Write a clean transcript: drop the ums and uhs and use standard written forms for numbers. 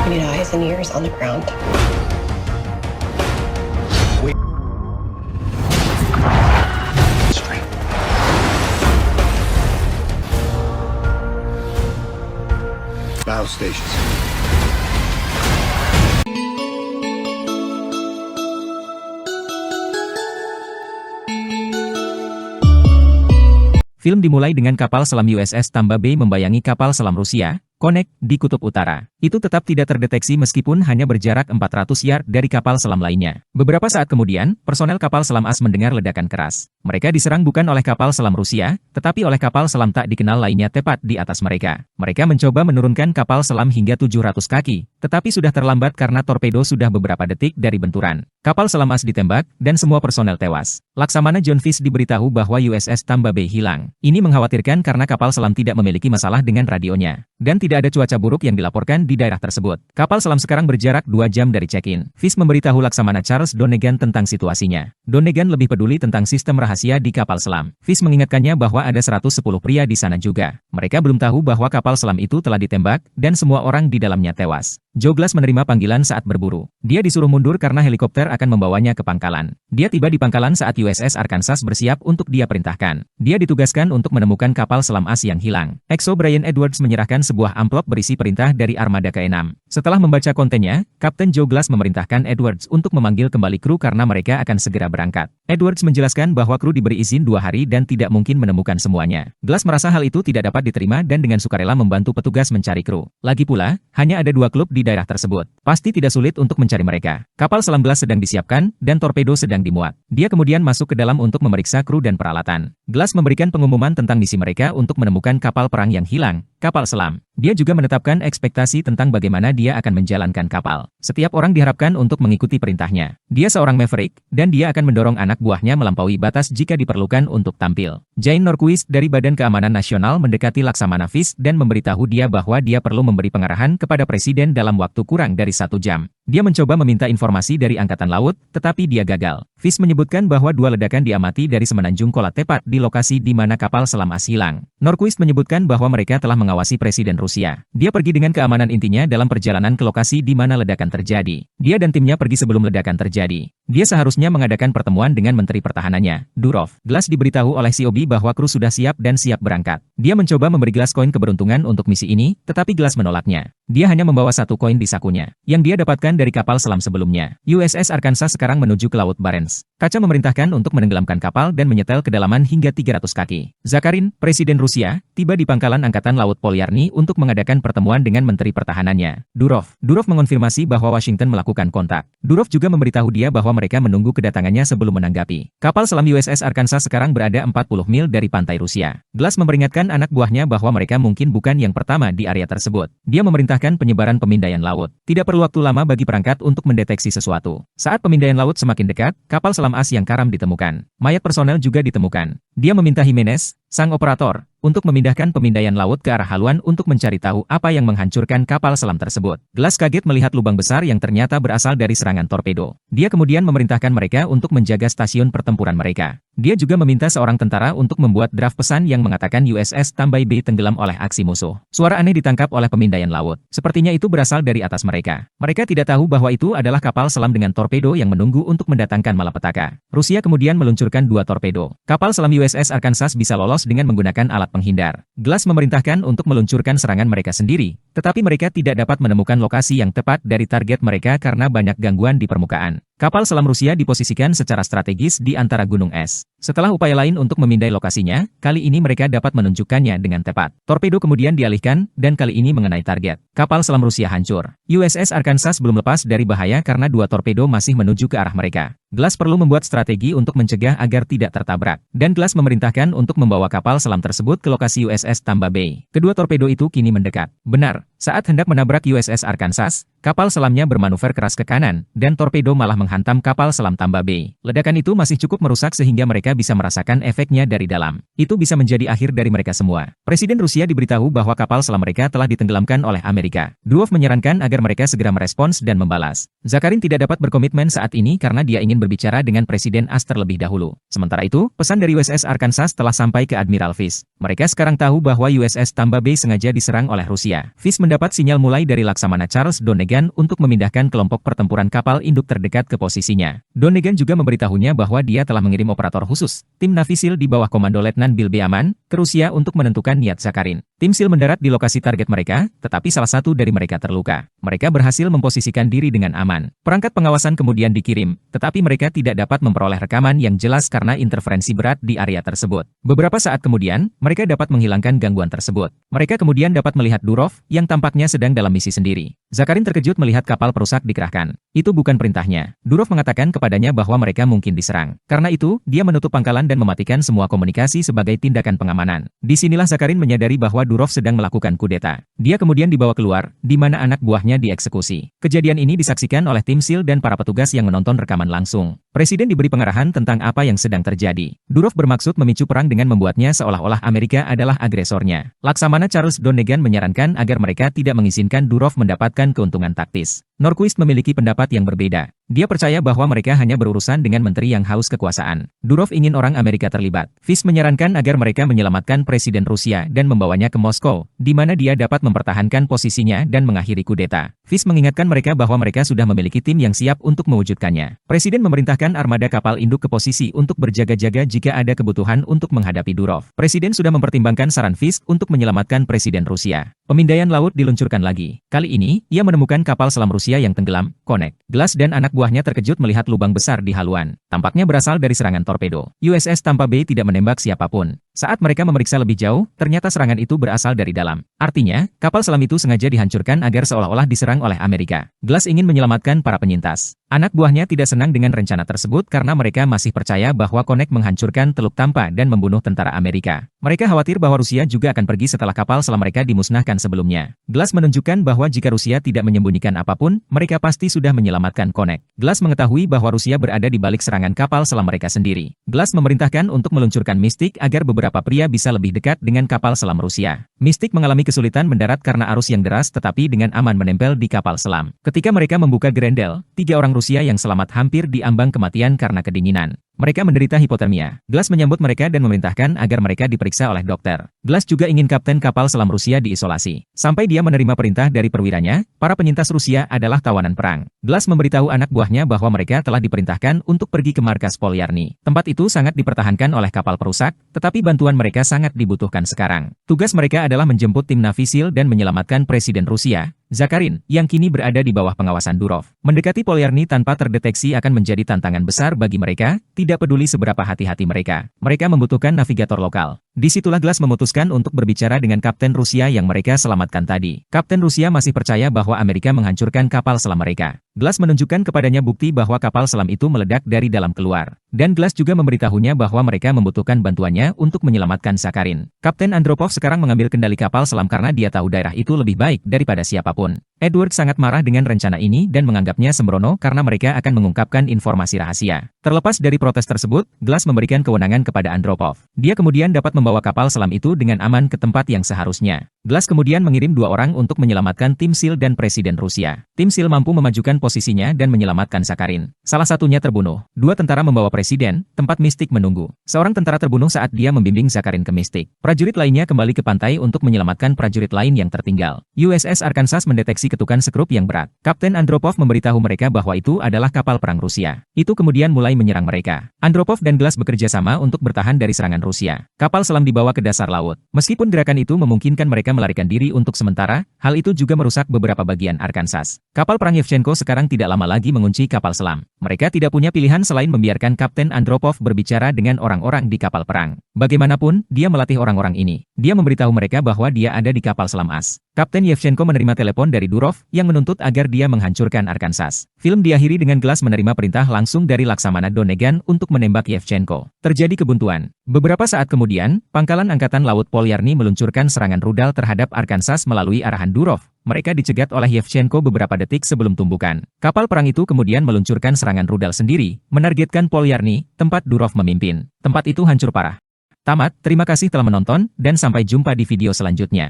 We need eyes and ears on the ground. Battle stations. Film dimulai dengan kapal selam USS Tamba Bay membayangi kapal selam Rusia, Konek, di Kutub Utara. Itu tetap tidak terdeteksi meskipun hanya berjarak 400 yard dari kapal selam lainnya. Beberapa saat kemudian, personel kapal selam AS mendengar ledakan keras. Mereka diserang bukan oleh kapal selam Rusia, tetapi oleh kapal selam tak dikenal lainnya tepat di atas mereka. Mereka mencoba menurunkan kapal selam hingga 700 kaki, tetapi sudah terlambat karena torpedo sudah beberapa detik dari benturan. Kapal selam AS ditembak, dan semua personel tewas. Laksamana John Fish diberitahu bahwa USS Tamba Bay hilang. Ini mengkhawatirkan karena kapal selam tidak memiliki masalah dengan radionya. Dan tidak ada cuaca buruk yang dilaporkan di daerah tersebut. Kapal selam sekarang berjarak 2 jam dari check-in. Fish memberitahu Laksamana Charles Donegan tentang situasinya. Donegan lebih peduli tentang sistem rahasia di kapal selam. Fish mengingatkannya bahwa ada 110 pria di sana juga. Mereka belum tahu bahwa kapal selam itu telah ditembak, dan semua orang di dalamnya tewas. Joe Glass menerima panggilan saat berburu. Dia disuruh mundur karena helikopter akan membawanya ke pangkalan. Dia tiba di pangkalan saat USS Arkansas bersiap untuk dia perintahkan. Dia ditugaskan untuk menemukan kapal selam AS yang hilang. XO Brian Edwards menyerahkan sebuah amplop berisi perintah dari armada ke-6. Setelah membaca kontennya, Kapten Joe Glass memerintahkan Edwards untuk memanggil kembali kru karena mereka akan segera berangkat. Edwards menjelaskan bahwa kru diberi izin 2 hari dan tidak mungkin menemukan semuanya. Glass merasa hal itu tidak dapat diterima dan dengan sukarela membantu petugas mencari kru. Lagi pula, hanya ada 2 klub di daerah tersebut. Pasti tidak sulit untuk mencari mereka. Kapal selam Glass sedang disiapkan, dan torpedo sedang dimuat. Dia kemudian masuk ke dalam untuk memeriksa kru dan peralatan. Glass memberikan pengumuman tentang misi mereka untuk menemukan kapal perang yang hilang, kapal selam. Dia juga menetapkan ekspektasi tentang bagaimana dia akan menjalankan kapal. Setiap orang diharapkan untuk mengikuti perintahnya. Dia seorang maverick, dan dia akan mendorong anak buahnya melampaui batas jika diperlukan untuk tampil. Jane Norquist dari Badan Keamanan Nasional mendekati Laksamana Fish dan memberitahu dia bahwa dia perlu memberi pengarahan kepada Presiden dalam waktu kurang dari 1 jam. Dia mencoba meminta informasi dari Angkatan Laut, tetapi dia gagal. Fish menyebutkan bahwa 2 ledakan diamati dari semenanjung Kola tepat di lokasi di mana kapal selam AS hilang. Norquist menyebutkan bahwa mereka telah mengawasi Presiden Rusia. Dia pergi dengan keamanan intinya dalam perjalanan ke lokasi di mana ledakan terjadi. Dia dan timnya pergi sebelum ledakan terjadi. Dia seharusnya mengadakan pertemuan dengan Menteri Pertahanannya, Durov. Glass diberitahu oleh COB bahwa kru sudah siap dan siap berangkat. Dia mencoba memberi Glass koin keberuntungan untuk misi ini, tetapi Glass menolaknya. Dia hanya membawa 1 koin di sakunya, yang dia dapatkan dari kapal selam sebelumnya. USS Arkansas sekarang menuju ke Laut Barents. Kaca memerintahkan untuk menenggelamkan kapal dan menyetel kedalaman hingga 300 kaki. Zakharin, Presiden Rusia, tiba di pangkalan Angkatan Laut Polyarny untuk mengadakan pertemuan dengan Menteri Pertahanannya, Durov. Durov mengonfirmasi bahwa Washington melakukan kontak. Durov juga memberitahu dia bahwa mereka menunggu kedatangannya sebelum menanggapi. Kapal selam USS Arkansas sekarang berada 40 mil dari pantai Rusia. Glass memperingatkan anak buahnya bahwa mereka mungkin bukan yang pertama di area tersebut. Dia memerintahkan penyebaran pemindaian laut. Tidak perlu waktu lama bagi perangkat untuk mendeteksi sesuatu. Saat pemindaian laut semakin dekat, kapal selam AS yang karam ditemukan. Mayat personel juga ditemukan. Dia meminta Jimenez, sang operator, untuk memindahkan pemindaian laut ke arah haluan untuk mencari tahu apa yang menghancurkan kapal selam tersebut. Glass kaget melihat lubang besar yang ternyata berasal dari serangan torpedo. Dia kemudian memerintahkan mereka untuk menjaga stasiun pertempuran mereka. Dia juga meminta seorang tentara untuk membuat draft pesan yang mengatakan USS Tamba Bay tenggelam oleh aksi musuh. Suara aneh ditangkap oleh pemindaian laut. Sepertinya itu berasal dari atas mereka. Mereka tidak tahu bahwa itu adalah kapal selam dengan torpedo yang menunggu untuk mendatangkan malapetaka. Rusia kemudian meluncurkan 2 torpedo. Kapal selam USS Arkansas bisa lolos dengan menggunakan alat penghindar. Glass memerintahkan untuk meluncurkan serangan mereka sendiri, tetapi mereka tidak dapat menemukan lokasi yang tepat dari target mereka karena banyak gangguan di permukaan. Kapal selam Rusia diposisikan secara strategis di antara gunung es. Setelah upaya lain untuk memindai lokasinya, kali ini mereka dapat menunjukkannya dengan tepat. Torpedo kemudian dialihkan, dan kali ini mengenai target. Kapal selam Rusia hancur. USS Arkansas belum lepas dari bahaya karena 2 torpedo masih menuju ke arah mereka. Glass perlu membuat strategi untuk mencegah agar tidak tertabrak. Dan Glass memerintahkan untuk membawa kapal selam tersebut ke lokasi USS Tamba Bay. Kedua torpedo itu kini mendekat. Benar, saat hendak menabrak USS Arkansas, kapal selamnya bermanuver keras ke kanan, dan torpedo malah menghantam kapal selam Tamba Bay. Ledakan itu masih cukup merusak sehingga mereka bisa merasakan efeknya dari dalam. Itu bisa menjadi akhir dari mereka semua. Presiden Rusia diberitahu bahwa kapal selam mereka telah ditenggelamkan oleh Amerika. Durov menyarankan agar mereka segera merespons dan membalas. Zakharin tidak dapat berkomitmen saat ini karena dia ingin berbicara dengan Presiden AS terlebih dahulu. Sementara itu, pesan dari USS Arkansas telah sampai ke Admiral Fish. Mereka sekarang tahu bahwa USS Tamba Bay sengaja diserang oleh Rusia. Fish mendapat sinyal mulai dari Laksamana Charles Donegan untuk memindahkan kelompok pertempuran kapal induk terdekat ke posisinya. Donegan juga memberitahunya bahwa dia telah mengirim operator khusus, tim Navy SEAL di bawah komando Letnan Bill B. Aman, ke Rusia untuk menentukan niat Zakharin. Tim SEAL mendarat di lokasi target mereka, tetapi salah satu dari mereka terluka. Mereka berhasil memposisikan diri dengan aman. Perangkat pengawasan kemudian dikirim, tetapi mereka tidak dapat memperoleh rekaman yang jelas karena interferensi berat di area tersebut. Beberapa saat kemudian, mereka dapat menghilangkan gangguan tersebut. Mereka kemudian dapat melihat Durov, yang tampaknya sedang dalam misi sendiri. Zakharin terkejut melihat kapal perusak dikerahkan. Itu bukan perintahnya. Durov mengatakan kepadanya bahwa mereka mungkin diserang. Karena itu, dia menutup pangkalan dan mematikan semua komunikasi sebagai tindakan pengamanan. Disinilah Zakharin menyadari bahwa Durov sedang melakukan kudeta. Dia kemudian dibawa keluar, di mana anak buahnya dieksekusi. Kejadian ini disaksikan oleh tim SEAL dan para petugas yang menonton rekaman langsung. Presiden diberi pengarahan tentang apa yang sedang terjadi. Durov bermaksud memicu perang dengan membuatnya seolah-olah Amerika adalah agresornya. Laksamana Charles Donegan menyarankan agar mereka tidak mengizinkan Durov mendapatkan keuntungan taktis. Norquist memiliki pendapat yang berbeda. Dia percaya bahwa mereka hanya berurusan dengan menteri yang haus kekuasaan. Durov ingin orang Amerika terlibat. Fish menyarankan agar mereka menyelamatkan Presiden Rusia dan membawanya ke Moskow, di mana dia dapat mempertahankan posisinya dan mengakhiri kudeta. Fish mengingatkan mereka bahwa mereka sudah memiliki tim yang siap untuk mewujudkannya. Presiden memerintahkan armada kapal induk ke posisi untuk berjaga-jaga jika ada kebutuhan untuk menghadapi Durov. Presiden sudah mempertimbangkan saran Fish untuk menyelamatkan Presiden Rusia. Pemindaian laut diluncurkan lagi. Kali ini, ia menemukan kapal selam Rusia yang tenggelam, Konek. Glass dan anak buahnya terkejut melihat lubang besar di haluan. Tampaknya berasal dari serangan torpedo. USS Tampa Bay tidak menembak siapapun. Saat mereka memeriksa lebih jauh, ternyata serangan itu berasal dari dalam. Artinya, kapal selam itu sengaja dihancurkan agar seolah-olah diserang oleh Amerika. Glass ingin menyelamatkan para penyintas. Anak buahnya tidak senang dengan rencana tersebut karena mereka masih percaya bahwa Konek menghancurkan Teluk Tampa dan membunuh tentara Amerika. Mereka khawatir bahwa Rusia juga akan pergi setelah kapal selam mereka dimusnahkan sebelumnya. Glass menunjukkan bahwa jika Rusia tidak menyembunyikan apapun, mereka pasti sudah menyelamatkan Konek. Glass mengetahui bahwa Rusia berada di balik serangan kapal selam mereka sendiri. Glass memerintahkan untuk meluncurkan Mystic agar beberapa pria bisa lebih dekat dengan kapal selam Rusia. Mystic mengalami kesulitan mendarat karena arus yang deras tetapi dengan aman menempel di kapal selam. Ketika mereka membuka Grendel, 3 orang Rusia yang selamat hampir diambang kematian karena kedinginan. Mereka menderita hipotermia. Glass menyambut mereka dan memerintahkan agar mereka diperiksa oleh dokter. Glass juga ingin kapten kapal selam Rusia diisolasi. Sampai dia menerima perintah dari perwiranya, para penyintas Rusia adalah tawanan perang. Glass memberitahu anak buahnya bahwa mereka telah diperintahkan untuk pergi ke markas Polyarny. Tempat itu sangat dipertahankan oleh kapal perusak, tetapi bantuan mereka sangat dibutuhkan sekarang. Tugas mereka adalah menjemput tim Navy SEAL dan menyelamatkan Presiden Rusia, Zakharin, yang kini berada di bawah pengawasan Durov. Mendekati Polyarny tanpa terdeteksi akan menjadi tantangan besar bagi mereka, tidak peduli seberapa hati-hati mereka. Mereka membutuhkan navigator lokal. Disitulah Glass memutuskan untuk berbicara dengan Kapten Rusia yang mereka selamatkan tadi. Kapten Rusia masih percaya bahwa Amerika menghancurkan kapal selam mereka. Glass menunjukkan kepadanya bukti bahwa kapal selam itu meledak dari dalam keluar. Dan Glass juga memberitahunya bahwa mereka membutuhkan bantuannya untuk menyelamatkan Zakharin. Kapten Andropov sekarang mengambil kendali kapal selam karena dia tahu daerah itu lebih baik daripada siapapun. Edward sangat marah dengan rencana ini dan menganggapnya sembrono karena mereka akan mengungkapkan informasi rahasia. Terlepas dari protes tersebut, Glass memberikan kewenangan kepada Andropov. Dia kemudian dapat membawa kapal selam itu dengan aman ke tempat yang seharusnya. Glass kemudian mengirim 2 orang untuk menyelamatkan tim SEAL dan Presiden Rusia. Tim SEAL mampu memajukan posisinya dan menyelamatkan Zakharin. Salah satunya terbunuh. 2 tentara membawa Presiden, tempat Mystic menunggu. Seorang tentara terbunuh saat dia membimbing Zakharin ke Mystic. Prajurit lainnya kembali ke pantai untuk menyelamatkan prajurit lain yang tertinggal. USS Arkansas mendeteksi ketukan sekrup yang berat. Kapten Andropov memberitahu mereka bahwa itu adalah kapal perang Rusia. Itu kemudian mulai menyerang mereka. Andropov dan Glass bekerja sama untuk bertahan dari serangan Rusia. Kapal selam dibawa ke dasar laut. Meskipun gerakan itu memungkinkan mereka melarikan diri untuk sementara, hal itu juga merusak beberapa bagian Arkansas. Kapal perang Yevchenko sekarang tidak lama lagi mengunci kapal selam. Mereka tidak punya pilihan selain membiarkan Kapten Andropov berbicara dengan orang-orang di kapal perang. Bagaimanapun, dia melatih orang-orang ini. Dia memberitahu mereka bahwa dia ada di kapal selam as. Kapten Yevchenko menerima telepon dari Durov yang menuntut agar dia menghancurkan Arkansas. Film diakhiri dengan Glass menerima perintah langsung dari Laksamana Donegan untuk menembak Yevchenko. Terjadi kebuntuan. Beberapa saat kemudian, pangkalan Angkatan Laut Polyarny meluncurkan serangan rudal terhadap Arkansas melalui arahan Durov. Mereka dicegat oleh Yevchenko beberapa detik sebelum tumbukan. Kapal perang itu kemudian meluncurkan serangan rudal sendiri, menargetkan Polyarny, tempat Durov memimpin. Tempat itu hancur parah. Tamat, terima kasih telah menonton, dan sampai jumpa di video selanjutnya.